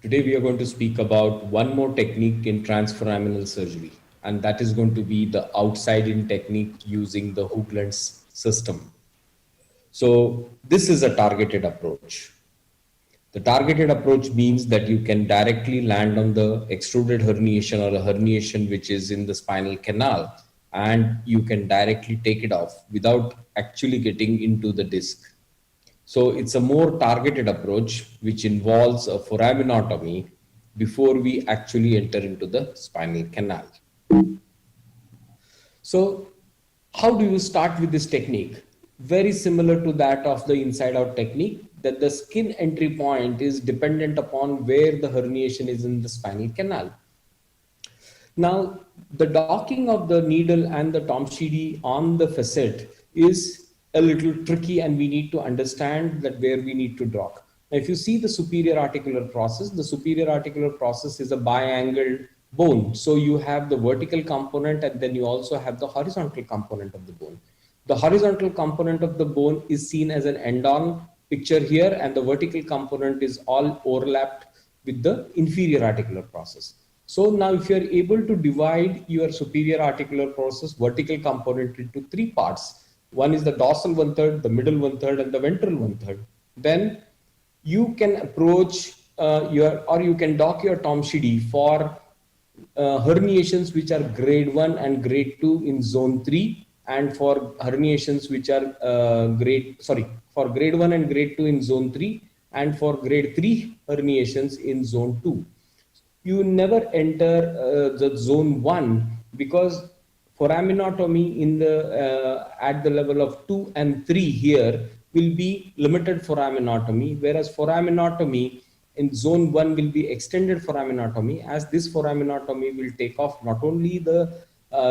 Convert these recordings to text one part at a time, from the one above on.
Today we are going to speak about one more technique in transforaminal surgery, and that is going to be the outside-in technique using the Hoogland's system. So this is a targeted approach. The targeted approach means that you can directly land on the extruded herniation or a herniation which is in the spinal canal, and you can directly take it off without actually getting into the disc. So it's a more targeted approach which involves a foraminotomy before we actually enter into the spinal canal. So how do you start with this technique? Very similar to that of the inside out technique, that the skin entry point is dependent upon where the herniation is in the spinal canal. Now, the docking of the needle and the Tomshidi on the facet is a little tricky, and we need to understand that where we need to dock. Now, if you see the superior articular process, the superior articular process is a biangled bone. So you have the vertical component and then you also have the horizontal component of the bone. The horizontal component of the bone is seen as an end-on picture here, and the vertical component is all overlapped with the inferior articular process. So now if you are able to divide your superior articular process vertical component into three parts, one is the dorsal one third, the middle one third, and the ventral one third, then you can approach you can dock your Tomshidi for herniations which are grade 1 and grade 2 in zone 3, and for herniations which are for grade 1 and grade 2 in zone 3, and for grade 3 herniations in zone 2. You never enter the zone 1 because foraminotomy in the at the level of 2 and 3 here will be limited foraminotomy, whereas foraminotomy in zone 1 will be extended foraminotomy, as this foraminotomy will take off not only the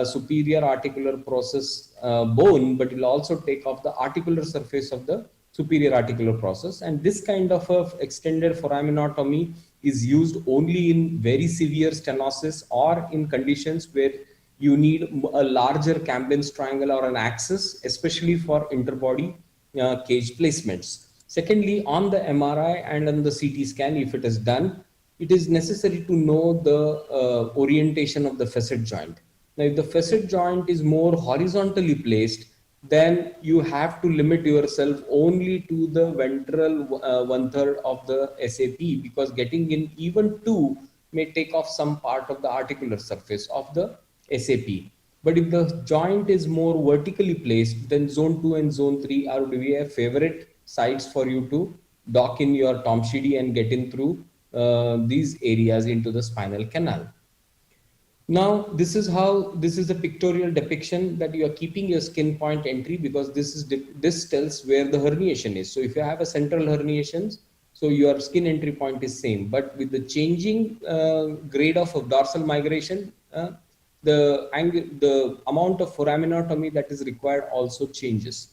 superior articular process bone, but it will also take off the articular surface of the superior articular process. And this kind of a extended foraminotomy is used only in very severe stenosis or in conditions where you need a larger Camden's triangle or an axis, especially for interbody cage placements. Secondly, on the MRI and on the CT scan, if it is done, it is necessary to know the orientation of the facet joint. Now, if the facet joint is more horizontally placed, then you have to limit yourself only to the ventral one third of the SAP, because getting in even two may take off some part of the articular surface of the SAP. But if the joint is more vertically placed, then zone 2 and zone 3 are to be a favorite sites for you to dock in your Tomshidi and get in through these areas into the spinal canal. Now, this is a pictorial depiction that you are keeping your skin point entry, because this tells where the herniation is. So if you have a central herniations, so your skin entry point is same, but with the changing grade of dorsal migration, the amount of foraminotomy that is required also changes.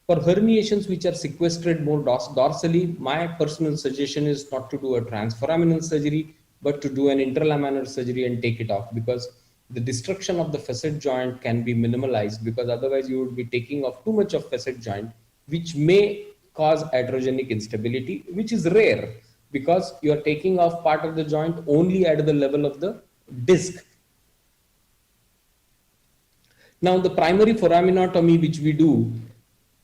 For herniations which are sequestered more dorsally, my personal suggestion is not to do a transforaminal surgery, but to do an interlaminar surgery and take it off, because the destruction of the facet joint can be minimalized, because otherwise you would be taking off too much of facet joint, which may cause iatrogenic instability, which is rare because you are taking off part of the joint only at the level of the disc. Now, the primary foraminotomy which we do,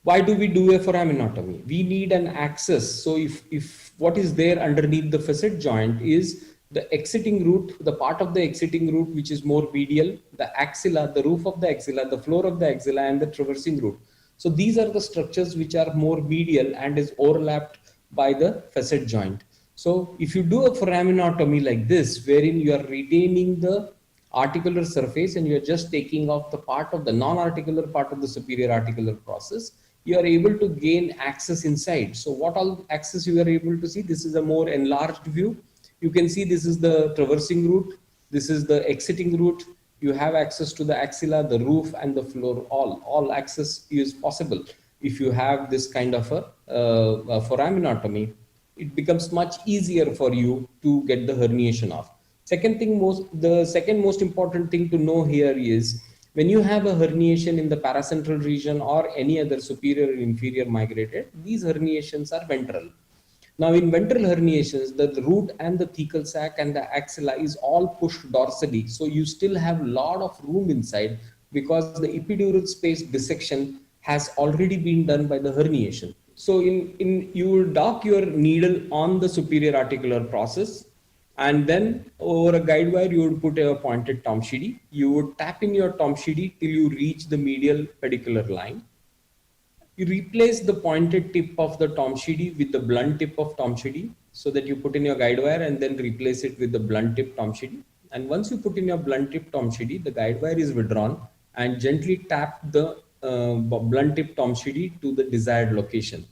why do we do a foraminotomy? We need an axis. So if what is there underneath the facet joint is the exiting root, the part of the exiting root which is more medial, the axilla, the roof of the axilla, the floor of the axilla, and the traversing root. So these are the structures which are more medial and is overlapped by the facet joint. So if you do a foraminotomy like this, wherein you are retaining the articular surface and you're just taking off the part of the non-articular part of the superior articular process, you are able to gain access inside. So what all access you are able to see? This is a more enlarged view. You can see this is the traversing root, this is the exiting root. You have access to the axilla, the roof, and the floor. All access is possible if you have this kind of a foraminotomy. It becomes much easier for you to get the herniation off. The second most important thing to know here is, when you have a herniation in the paracentral region or any other superior or inferior migrated, these herniations are ventral. Now, in ventral herniations, the root and the thecal sac and the axilla is all pushed dorsally. So you still have a lot of room inside because the epidural space dissection has already been done by the herniation. So you will dock your needle on the superior articular process, and then over a guide wire you would put a pointed Tomshidi. You would tap in your Tomshidi till you reach the medial pedicular line. You replace the pointed tip of the Tomshidi with the blunt tip of Tomshidi, so that you put in your guide wire and then replace it with the blunt tip Tomshidi. And once you put in your blunt tip Tomshidi, the guide wire is withdrawn and gently tap the blunt tip Tomshidi to the desired location.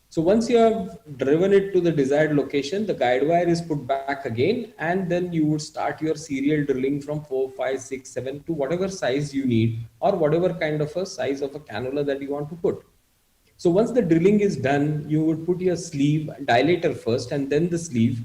So once you have driven it to the desired location, the guide wire is put back again, and then you would start your serial drilling from 4, 5, 6, 7 to whatever size you need, or whatever kind of a size of a cannula that you want to put. So once the drilling is done, you would put your sleeve dilator first and then the sleeve.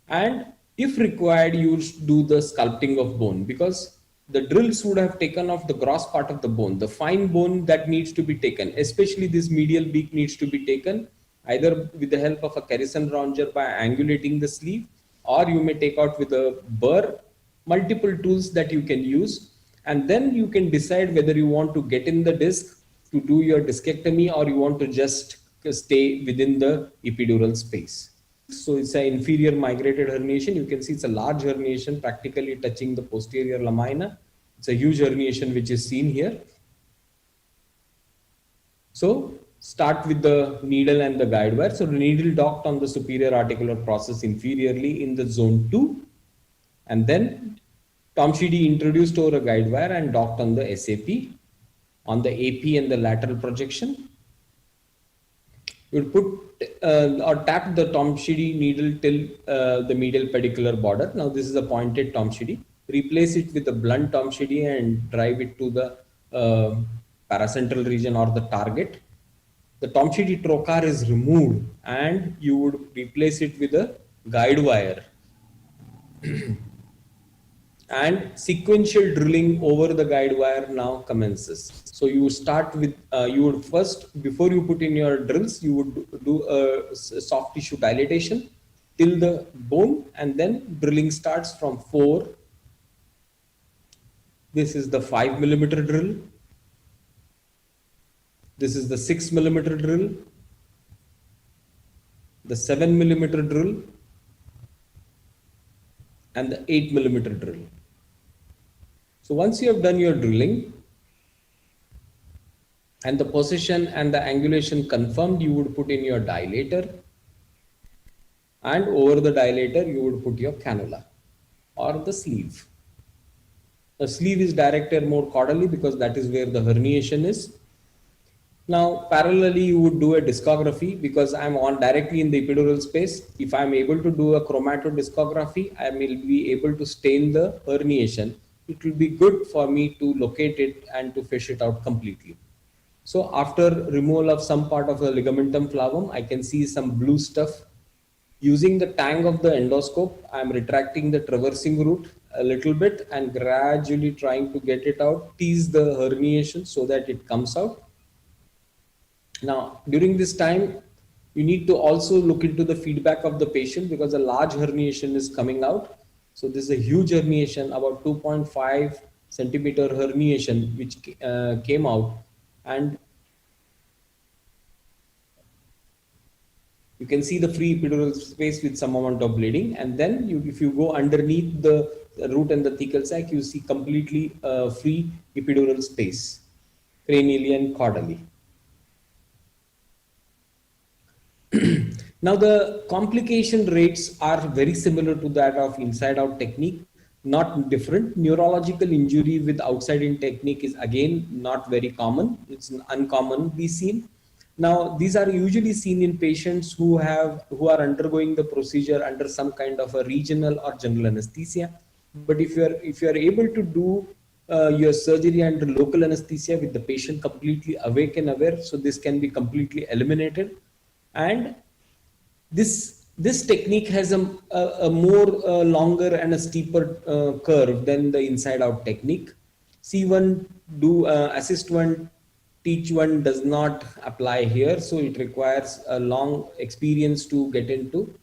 And if required, you do the sculpting of bone, because the drills would have taken off the gross part of the bone, the fine bone that needs to be taken, especially this medial beak needs to be taken either with the help of a Carrison rounger by angulating the sleeve, or you may take out with a burr, multiple tools that you can use. And then you can decide whether you want to get in the disc to do your discectomy, or you want to just stay within the epidural space. So it's an inferior migrated herniation. You can see it's a large herniation practically touching the posterior lamina. It's a huge herniation which is seen here. So start with the needle and the guide wire. So the needle docked on the superior articular process inferiorly in the zone 2, and then Tomshidi introduced over a guide wire and docked on the SAP, on the AP and the lateral projection. You would put or tap the Tomshidi needle till the medial pedicular border. Now this is a pointed Tomshidi. Replace it with a blunt Tomshidi and drive it to the paracentral region or the target. The Tomshidi trocar is removed and you would replace it with a guide wire. And sequential drilling over the guide wire now commences. So you start with, you would first, before you put in your drills, you would do a soft tissue dilatation till the bone, and then drilling starts from 4. This is the 5 millimeter drill. This is the 6 millimeter drill, the 7 millimeter drill, and the 8 millimeter drill. So once you have done your drilling and the position and the angulation confirmed, you would put in your dilator, and over the dilator you would put your cannula or the sleeve. The sleeve is directed more caudally because that is where the herniation is. Now parallelly you would do a discography, because I'm on directly in the epidural space. If I'm able to do a chromatodiscography, I will be able to stain the herniation. It will be good for me to locate it and to fish it out completely. So after removal of some part of the ligamentum flavum, I can see some blue stuff. Using the tang of the endoscope, I'm retracting the traversing root a little bit and gradually trying to get it out, tease the herniation so that it comes out. Now, during this time, you need to also look into the feedback of the patient, because a large herniation is coming out. So this is a huge herniation, about 2.5 centimeter herniation, which came out, and you can see the free epidural space with some amount of bleeding. And then if you go underneath the root and the thecal sac, you see completely free epidural space, cranially and caudally. Now the complication rates are very similar to that of inside out technique, not different. Neurological injury with outside in technique is again not very common. It's uncommonly seen. Now these are usually seen in patients who are undergoing the procedure under some kind of a regional or general anesthesia. But if you are able to do your surgery under local anesthesia with the patient completely awake and aware, so this can be completely eliminated. And this technique has a more longer and a steeper curve than the inside out technique. C1 do assist one teach one does not apply here. So it requires a long experience to get into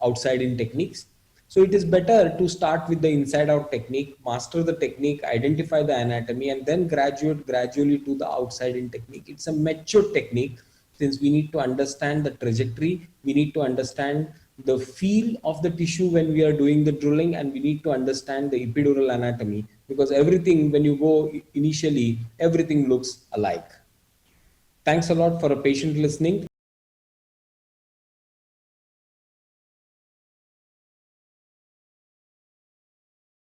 outside in techniques. So it is better to start with the inside out technique, master the technique, identify the anatomy, and then graduate gradually to the outside in technique. It's a mature technique, since we need to understand the trajectory, we need to understand the feel of the tissue when we are doing the drilling, and we need to understand the epidural anatomy, because everything, when you go initially, everything looks alike. Thanks a lot for a patient listening.